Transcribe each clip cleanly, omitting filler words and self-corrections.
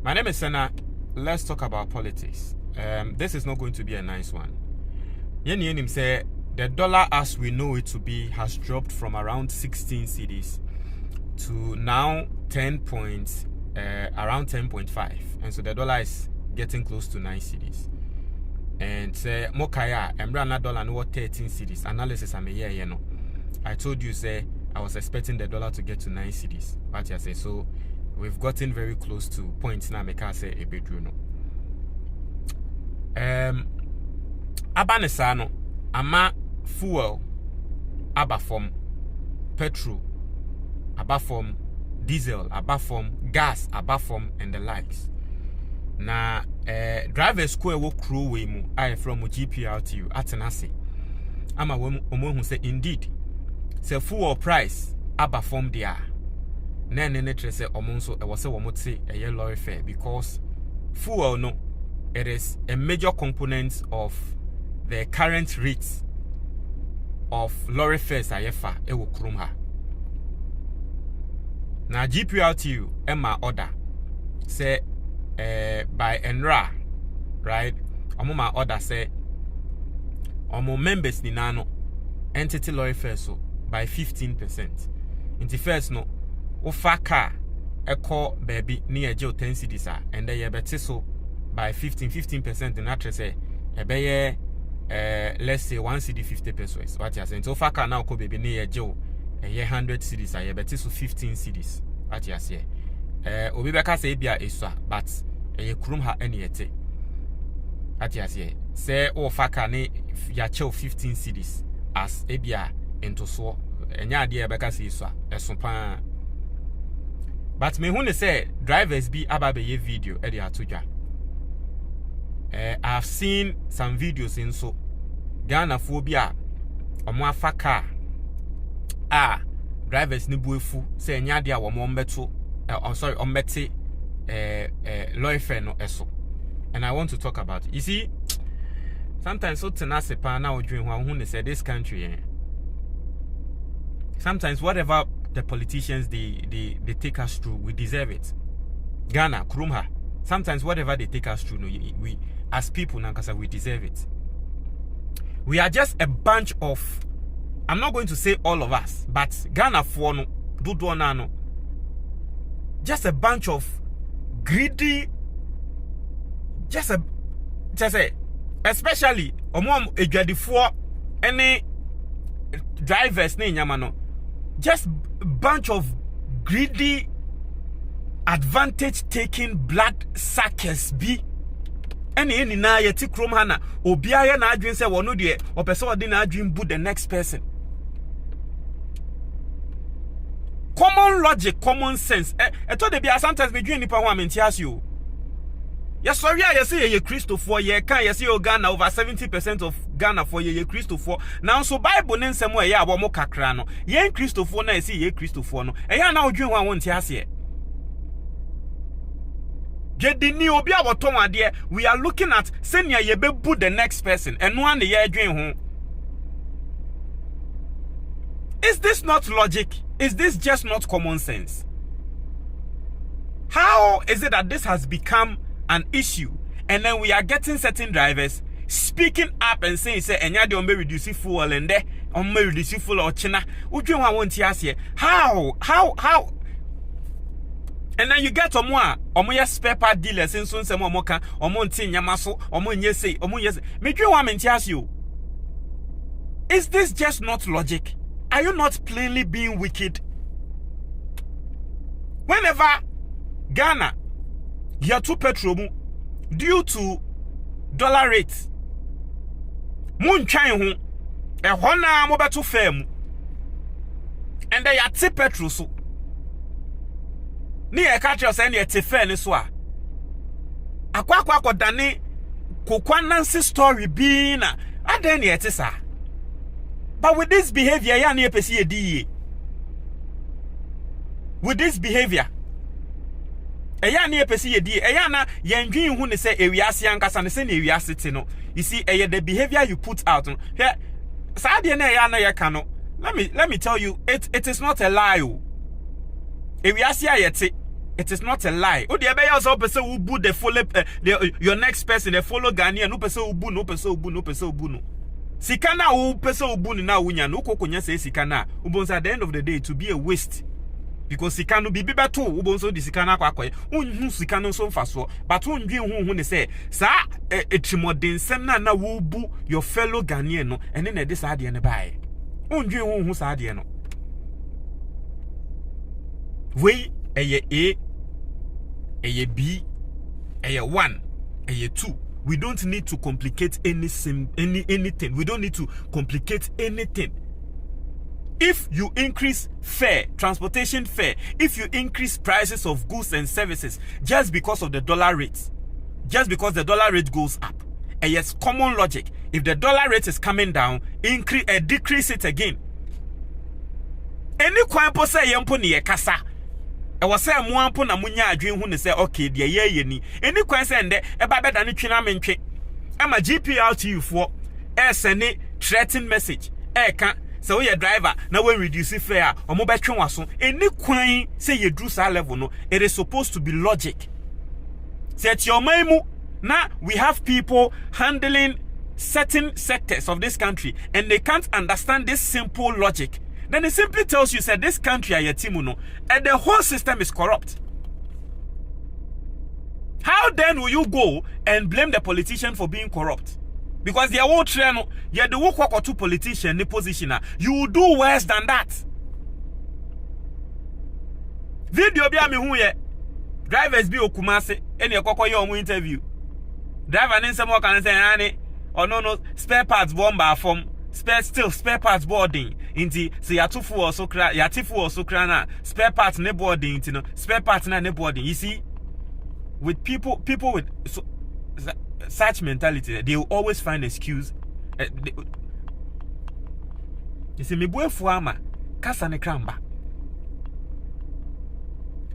My name is Senna. Let's talk about politics. This is not going to be a nice one. Yenim say the dollar as we know it to be has dropped from around 16 cedis to now around 10.5, and so the dollar is getting close to 9 cedis. And say Mokaya Embrana dollar no 13 cedis. Analysis I'm a year, you know. I told you say I was expecting the dollar to get to 9 cedis. What you say? So we've gotten very close to points now. Make us say a bedroom. Abanesano ama fuel abafom petrol abafom diesel abafom gas abafom and the likes. Na driver square wo crew we mu I from GPRTU atenase ama omo hu say indeed say fuel price abafom dia na ne tre say omo nso e wo say wo mote e lorry fare because fuel no it is a major component of the current rates of lorry fares ayefa e wo krum ha. Na GPRTU Emma order say by Enra, right? Omo order say omo members ni nano entity lorry fares so by 15%. Inti first no ofa car eko baby ni eje 10 cedis and then ye beti so by 15% in that say ebeye let's say 1 cedi 50 pesos. What you saying? So ofa car now ko baby ni eje 100 cedis ye beti so 15 cedis. What you say? Obi beka say bia eswa but krum ha ene yete. What you say ofa car ni ya che 15 cedis as ebia into so enya ade e beka say eswa eso pa. But me who say drivers be ababe ye video e de atodwa. I've seen some videos in so Ghana phobia omo afa car drivers ni buefu say enya dia wo mo mbeto ombete lorry fare no eso. And I want to talk about it. You see, sometimes so tenase pa na odwen ho who say this country sometimes whatever the politicians they take us through, we deserve it. Ghana krumha, sometimes whatever they take us through, no, we as people nankasa we deserve it. We are just a bunch of, I'm not going to say all of us, but Ghana for no do no, just a bunch of greedy, just especially omom edwadifo any drivers ne nyama no, just bunch of greedy, advantage taking blood suckers be any na yeti krom hana obiaye na adwen se wono de opese ode na adwen bu the next person. Common logic, common sense. Eto de bia sometimes me dwen nipa ho amentias you. Yes, sorry, I say ye Christopher, ye can ye see Ghana over 70% of Ghana for ye Christopher. Now so Bible nensem we ye abo mo kakra no. Ye Christopher na see ye Christopher no. E ya na odwen ho won tiase. Jedini obi aboton ade, we are looking at senior ye bebu the next person. And one ye adwen ho. Is this not logic? Is this just not common sense? How is it that this has become an issue, and then we are getting certain drivers speaking up and saying say enya de on be reduce fuel and there on be reduce fuel or china udwen wa won tiase how and then you get omo ye spare part dealers in so nsem omo ka omo nti nyama so omo nye say omo yes me dwen wa mentiase o. Is this just not logic? Are you not plainly being wicked? Whenever Ghana year to petrol due to dollar rates mun twan ho e hona mo beto fam and they are petrol so ni e ka tell say na te fair ni so akwa dane kokwanansi story bi na adan na ete sa. But with this behavior ya na epesi edi with this behavior eya na epesi yedi eya na yendwin hu ne se ewiase ankasa ne se na ewiase te no. You see the behavior you put out no here saade na eya na ye ka no. Let me tell you, it is not a lie. Ewiase ayete It is not a lie. Oh, the also person who boot the follow your next person, the follow Ghanaian, no person who boot, no person who boot, no person who boot. Sikana who person who boot na unya no kokonya say sikana. Ubonsa at the end of the day to be a waste. Because sikano be better ubonso di sikana kwa kwa. Unhu sikano so faso. But unwi hu say sa etrimodin sem na wo bu your fellow Ghanaian no ene na de sa de ne bae. Unwi hu sa de no. We A, B, 1, 2. We don't need to complicate anything. We don't need to complicate anything. If you increase fare, transportation fare, if you increase prices of goods and services just because of the dollar rate, just because the dollar rate goes up, and yes, common logic. If the dollar rate is coming down, decrease it again. Any kwampo say yempo ni yekasa. I was saying one pon na munya adwen hu ne say okay de ye ni eni kwan say nde e ba beda ne twina mentwe ama GPRTU for send threatening message ka so we driver na we reduce fare omo be twen waso eni kwan say ye do sa level no. It is supposed to be logic. Set your maimu. Now we have people handling certain sectors of this country and they can't understand this simple logic. Then it simply tells you that this country no, and the whole system is corrupt. How then will you go and blame the politician for being corrupt? Because they are all trained, yeah, the work or two politician, the positioner, you will do worse than that. Video be me who ye drivers be okumase any okoko ye omu interview. Driver nin some can say ani or no spare parts bomba from spare parts boarding inti say yatufu also kra yatifu also kra na spare parts ne boarding inti no spare parts na ne boarding. You see, with people with such mentality, they will always find excuse. You see, me boy fuama kasa ne kramba.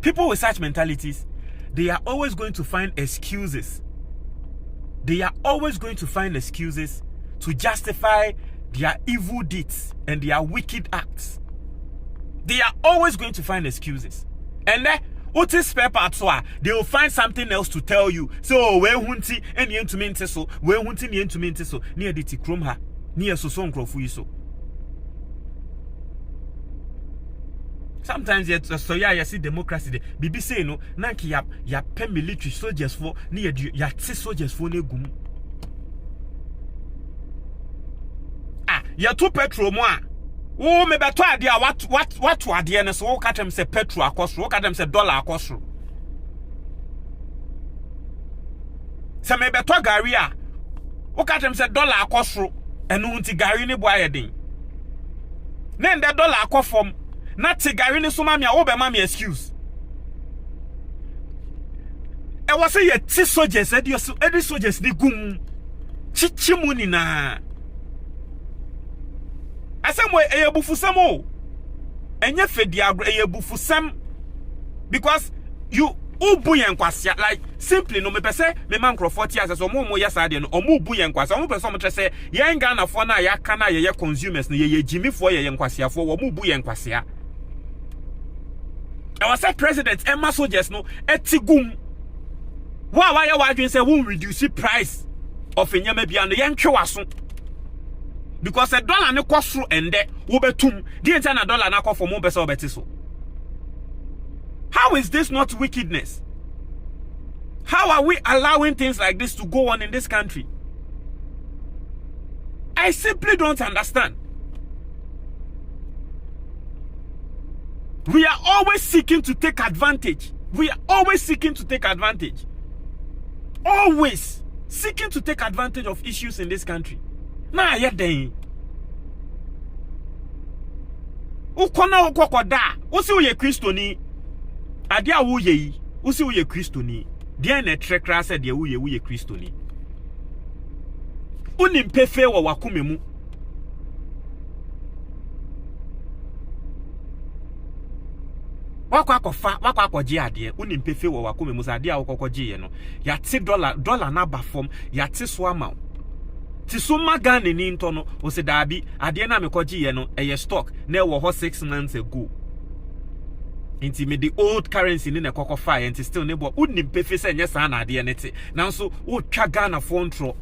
People with such mentalities, they are always going to find excuses. They are always going to find excuses to justify their evil deeds and their wicked acts. They are always going to find excuses. And then, what is spare parts? They will find something else to tell you. So, where hunti and yen to mente so, where hunting yen to mente so, near the Tikrumha, near so son crofuiso. Sometimes so you see democracy. Bibi say no, nanki ya pen military soldiers for near ya soldiers for ne gum. Ya two petrol moi. Oh, me beto idea what to idea so what them say petrol akosro, what them say dollar akosro. Se me beto gari a, what them say dollar akosro, and unti gari ne boy din. Then the dollar akofom, not ti gari ne so mami a obe mami excuse. E was say ye ti soldiers, edi soldiers ni gum. Chichimuni na. Asemwe eyebufusam o enye fediagro eyebufusam because you ubu yenkwasia like simply no me pese me man crofort ya so mo yesa de no omo ubu yenkwasia omo pese mo trese yen Ghana fo na ya kana ye consumers no ye jimi fo ye yenkwasiafo wo mo ubu yenkwasia. I was say president Emma soldiers no etigum wa ya wadwen say won reduce price of enyama bia no yentwe waso. Because a dollar no cost through and there will be tomb. The entire dollar na cost for more better so. How is this not wickedness? How are we allowing things like this to go on in this country? I simply don't understand. We are always seeking to take advantage. We are always seeking to take advantage. Always seeking to take advantage of issues in this country. Na ye den ukona ukokoda usi uye kristoni ade a wo ye yi usi uye kristoni de na trekra se de uye kristoni uni mpefe wa wakumemu wakwa akọji ade uni mpefe wa wakumemu sa ade a ukọkọji ye no ya ti dollar na ba form ya ti so ama ti so magane ni ntono o se dabi ade na mekoji ye no eye stock na wo ho 6 months ago Inti me the old currency in a cocoa fire and still neighbor wouldn't pay face and yes, and idea net. Now, so would Chagana phone throw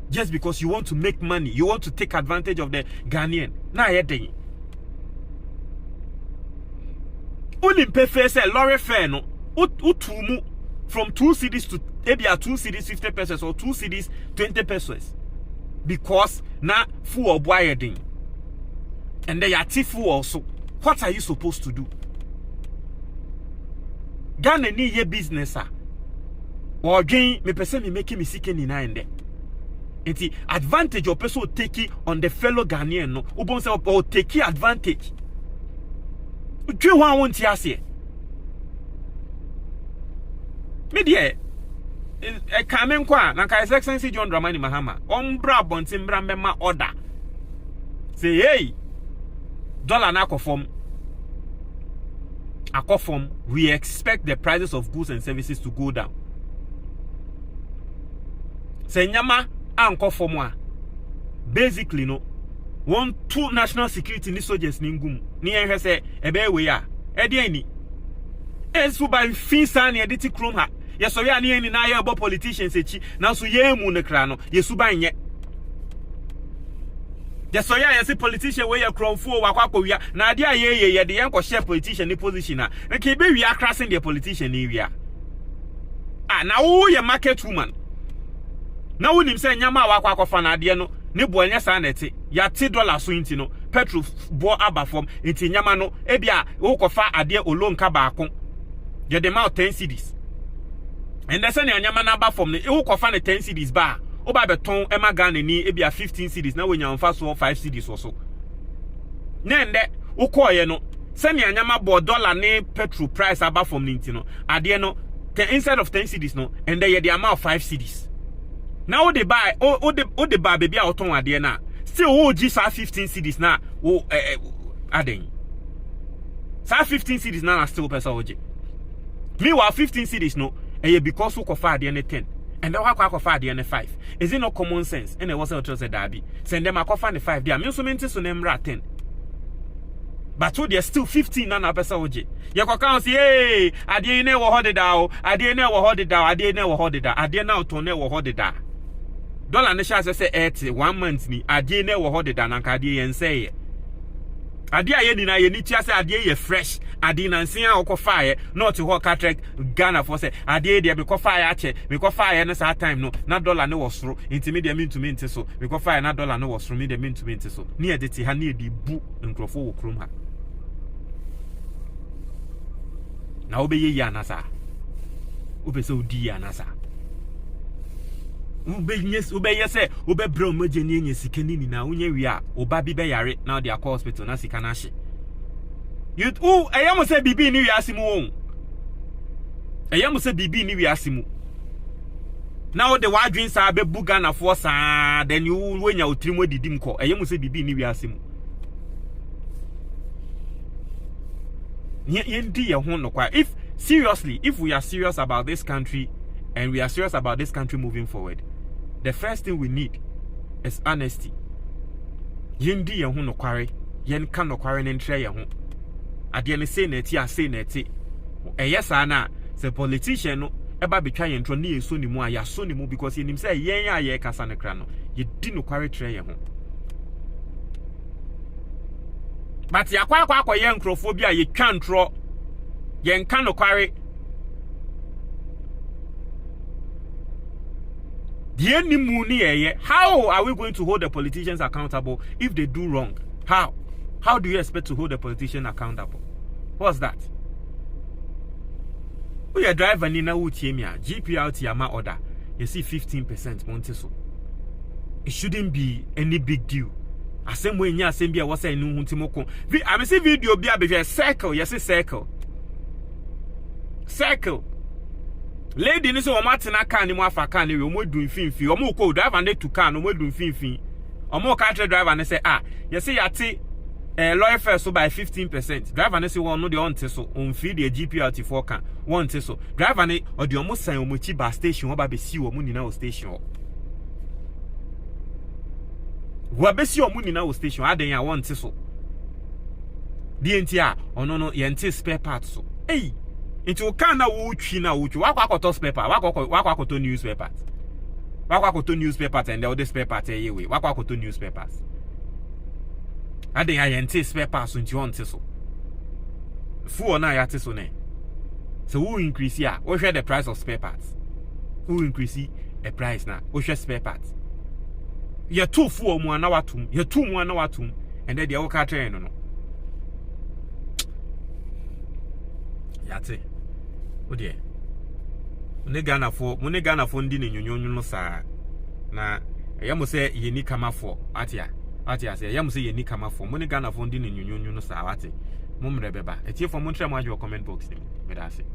just because you want to make money, you want to take advantage of the Ghanaian. Now, you're doing. Wouldn't pay face a lorry fair no. Utumu from 2 cities to maybe 2 cities 50 pesos or 2 cities 20 pesos because na full of wiring and they are tifu also. What are you supposed to do? Ghana need your business or gain me person me making me seeking in there. It's the advantage of person taking on the fellow Ghanaian no ubon say or take advantage. Do you want to say? Media e kamen kwa na ka excellency John Dramani Mahama ombra bontin bra mema order say hey dollar na akofom we expect the prices of goods and services to go down say nyama ankofom a basically no 2 national security ni soldiers ni ngum ni ehwe say ebe we a e de ani ensu by finsan e de ti krom ha yeso ya ni eni na ye bo politicians echi na so ye mu ne kra no yesu ban ye yeso ya yesi politician we ye kromfo wakwa wia na ade aye ye de yen ko share politician ni position na ke be wia crashing the politician ni wia na wo ye market woman na wonim se nyama wakwa akofa na ade no ne bo anya sa na ete ya $10 so inti no petrol bo aba from inti nyama no e bia wo kofa ade olonka baako ye de ma 10 cedis. And that's any anyama number from the ewo kofa ne 10 cedis ba oba beton ema Ghana ni e bia 15 cedis na we nya so 5 cedis or so nende ukoye no send anyama bo dollar ne petrol price aba from ninti no ade no inside of 10 cedis no and then the amount of 5 cedis now they buy the buy baby auton ade na still wo gi sa 15 cedis na wo aden sa 15 cedis na still pesa oje meanwhile 15 cedis no because who cofa the 10 and then who cofa the 5 is it not common sense and it was a trust derby send them a cofa the 5 there mean so many so them 10 but so there's still 15 na pesa oje you can count say hey ade ne wo hode da o ade ne wo hode da ade ne wo hode da ade na to ne wo hode da dollar ne sha say 80 1 month ni ade ne wo hode da na ka ade yen say ade aye ni na ye ni tia say ade ye fresh ade na nsia okofa ye not ho catract Ghana for say ade dey be kofa ye ache me kofa ye na sa time no na dollar ne wo soro intimi dey mean to mean so me kofa ye na dollar ne wo soro me dey mean to mean so ni e dey ti ha na e di bu nkrofo wo krom ha na obeye ya na sa obese odi ya na sa ubeye se obebro maje ni enye sikani ni na unye wi a oba bi be yare na dey call hospital na sika na hye you ayam say bibi ni wi asimu won ayam say bibi ni wi asimu now the wadwin sa be buga na for sa then you wenya otrimo didim ko ayam say bibi ni wi asimu yendi ye ho no kwa if seriously if we are serious about this country and we are serious about this country moving forward, the first thing we need is honesty. Yendi ye ho no kware yen ka no kware ne ntre ye ho ade ne say na ti ase na ti yes na say politician no eba betwa ye ntro na ye so ni mu aya so ni mu because yenim say yen aye kasa ne kra no ye di no kware tre ye ho but yakwa yen nkrofobia ye twa ntro yen ka no kware how are we going to hold the politicians accountable if they do wrong? How do you expect to hold the politician accountable? What's that? We are driving in a GPRT yama order. You see 15% monte so. It shouldn't be any big deal. Same way nya same be was say no huntimoko. I see video be a circle, yes circle. Circle. Lady ni so o matina car ni mo afa car ni we o mo du mfinfin o mo ko driver ne to car no mo du mfinfin o mo car driver ne say you say yate lawyer first so by 15% driver ne say won no de on te so on feed the GPRT 4 can won te so driver ne o de o mo san o mo chi ba station o ba be si o mo nina o station wo be si o mo nina o station aden ya won te so di enti ono no ye nte spare parts so Hey, into kana wuchi na wuchi. Wako akoto paper. Wako akoto newspapers. Wako akoto newspapers and the other spare parts anyway. Wako akoto newspapers. Ade ya yente spare parts unti wonte so. Fu na ya te so ne. So who increase here? Who share the price of spare parts? Who increase the price now? Who share spare parts? You two fu mu na watum. You two mu na watum. And then the other train no. Yate. Odie. Mune Ghana fo ndi ne nyonyonyo no saa. Na yamo se ye ni kama fo. Atia se yamo se ye ni kama fo. Mune Ghana fo ndi ne nyonyonyo no saa wate. Mumre beba. Etie fo montre mo ajo comment box ni. Medase.